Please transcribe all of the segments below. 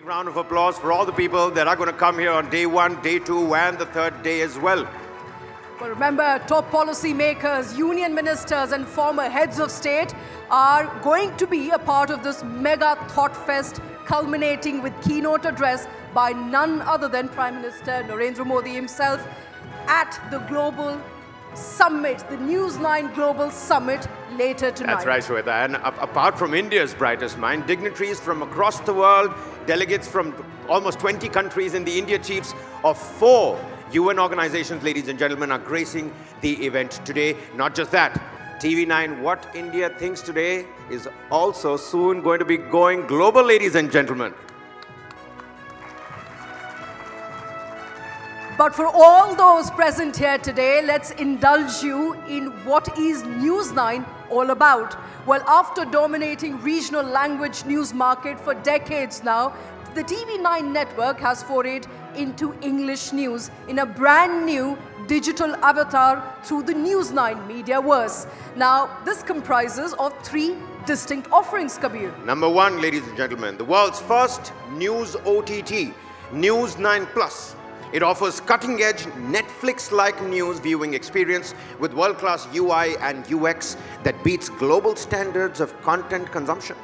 Big round of applause for all the people that are going to come here on day 1, day 2, and the 3rd day as well. Well, remember, top policy makers, union ministers, and former heads of state are going to be a part of this mega thought fest, culminating with keynote address by none other than Prime Minister Narendra Modi himself at the Global Summit, the News 9 Global Summit later tonight. That's right, Shweta. And apart from India's brightest mind, dignitaries from across the world, delegates from almost 20 countries, and the India chiefs of 4 UN organizations, ladies and gentlemen, are gracing the event today. Not just that, TV9 What India Thinks Today is also soon going to be going global, ladies and gentlemen. But for all those present here today, let's indulge you in what is News 9 all about. Well, after dominating regional language news market for decades now, the TV9 network has forayed into English news in a brand new digital avatar through the News 9 Mediaverse. Now, this comprises of 3 distinct offerings, Kabir. Number 1, ladies and gentlemen, the world's first news OTT, News 9 Plus. It offers cutting-edge Netflix-like news viewing experience with world-class UI and UX that beats global standards of content consumption.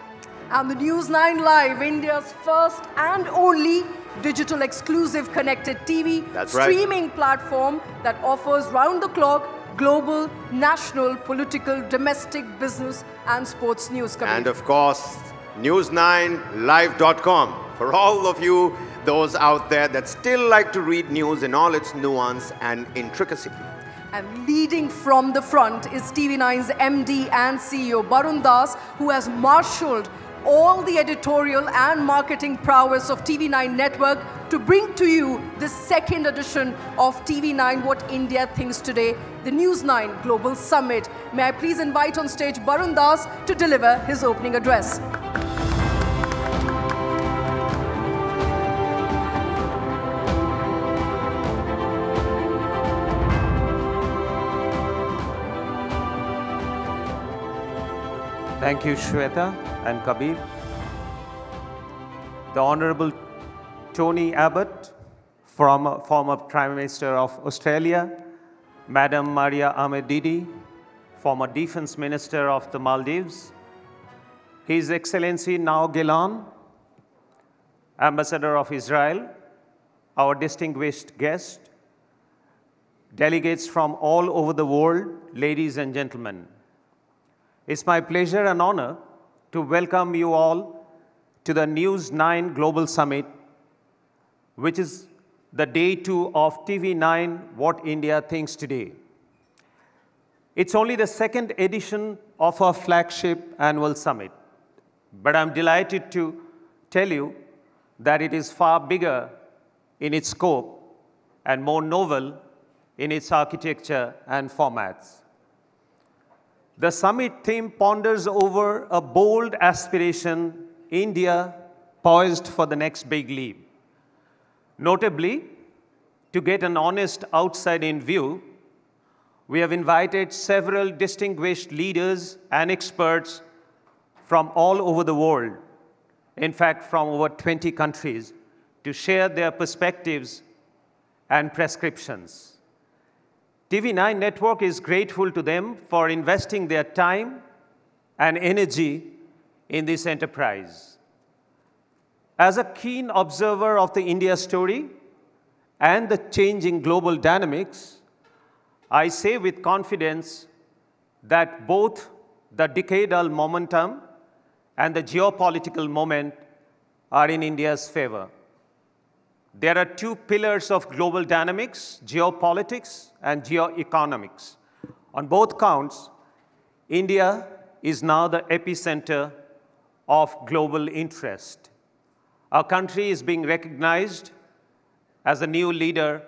And the News 9 Live, India's first and only digital exclusive connected TV streaming platform that offers round-the-clock global, national, political, domestic, business and sports news. And of course, news9live.com for all of you those out there that still like to read news in all its nuance and intricacy. And leading from the front is TV9's MD and CEO Barun Das, who has marshaled all the editorial and marketing prowess of TV9 Network to bring to you the 2nd edition of TV9 What India Thinks Today, the News 9 Global Summit. May I please invite on stage Barun Das to deliver his opening address. Thank you, Shweta and Kabir. The Honorable Tony Abbott, former Prime Minister of Australia, Madam Maria Ahmed Didi, former Defense Minister of the Maldives, His Excellency Nao Gilan, Ambassador of Israel, our distinguished guest, delegates from all over the world, ladies and gentlemen. It's my pleasure and honor to welcome you all to the News 9 Global Summit, which is the day 2 of TV9 What India Thinks Today. It's only the 2nd edition of our flagship annual summit, but I'm delighted to tell you that it is far bigger in its scope and more novel in its architecture and formats. The summit theme ponders over a bold aspiration, India poised for the next big leap. Notably, to get an honest outside-in view, we have invited several distinguished leaders and experts from all over the world, in fact, from over 20 countries, to share their perspectives and prescriptions. TV9 Network is grateful to them for investing their time and energy in this enterprise. As a keen observer of the India story and the changing global dynamics, I say with confidence that both the decadal momentum and the geopolitical moment are in India's favor. There are 2 pillars of global dynamics, geopolitics and geoeconomics. On both counts, India is now the epicenter of global interest. Our country is being recognized as a new leader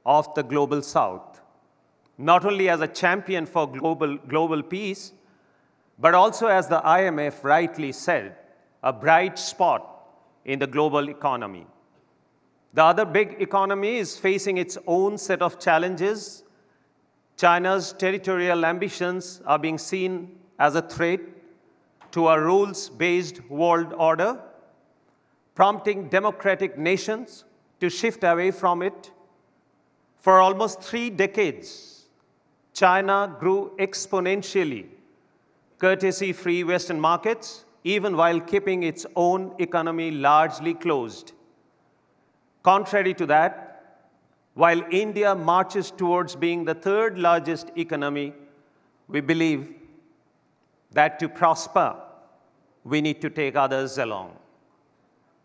of the global South, not only as a champion for global peace, but also, as the IMF rightly said, a bright spot in the global economy. The other big economy is facing its own set of challenges. China's territorial ambitions are being seen as a threat to a rules-based world order. prompting democratic nations to shift away from it. For almost 3 decades, China grew exponentially, courtesy-free Western markets, even while keeping its own economy largely closed. Contrary to that, while India marches towards being the 3rd largest economy, we believe that to prosper, we need to take others along.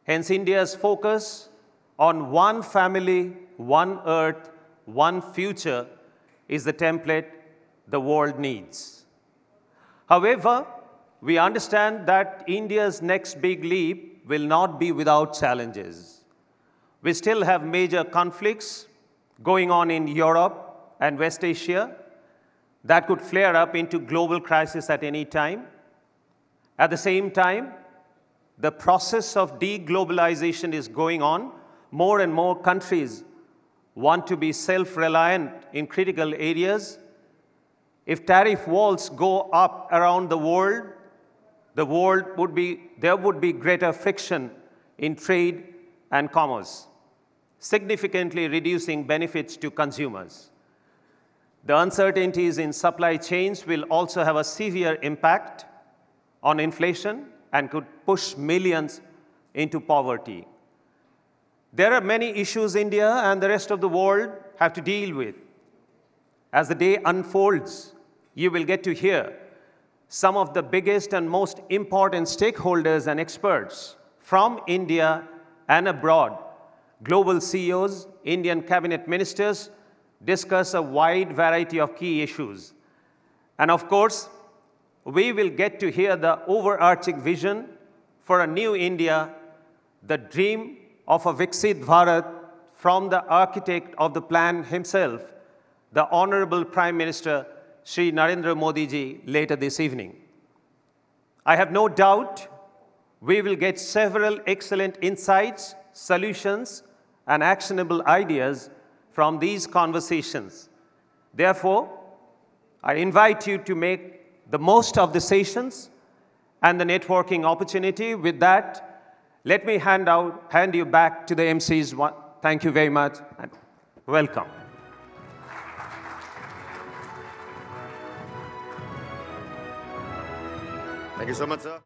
Hence, India's focus on one family, one earth, one future is the template the world needs. However, we understand that India's next big leap will not be without challenges. We still have major conflicts going on in Europe and West Asia that could flare up into global crisis at any time. At the same time, the process of deglobalization is going on. More and more countries want to be self-reliant in critical areas. If tariff walls go up around the world would be greater friction in trade and commerce, significantly reducing benefits to consumers. The uncertainties in supply chains will also have a severe impact on inflation and could push millions into poverty. There are many issues India and the rest of the world have to deal with. As the day unfolds, you will get to hear some of the biggest and most important stakeholders and experts from India and abroad, global CEOs, Indian cabinet ministers, discuss a wide variety of key issues. And of course, we will get to hear the overarching vision for a new India, the dream of a Viksit Bharat from the architect of the plan himself, the Honorable Prime Minister Shri Narendra Modi ji later this evening. I have no doubt we will get several excellent insights, solutions, and actionable ideas from these conversations. Therefore, I invite you to make the most of the sessions and the networking opportunity. With that, let me hand you back to the MCs. Thank you very much and welcome. Thank you so much, sir.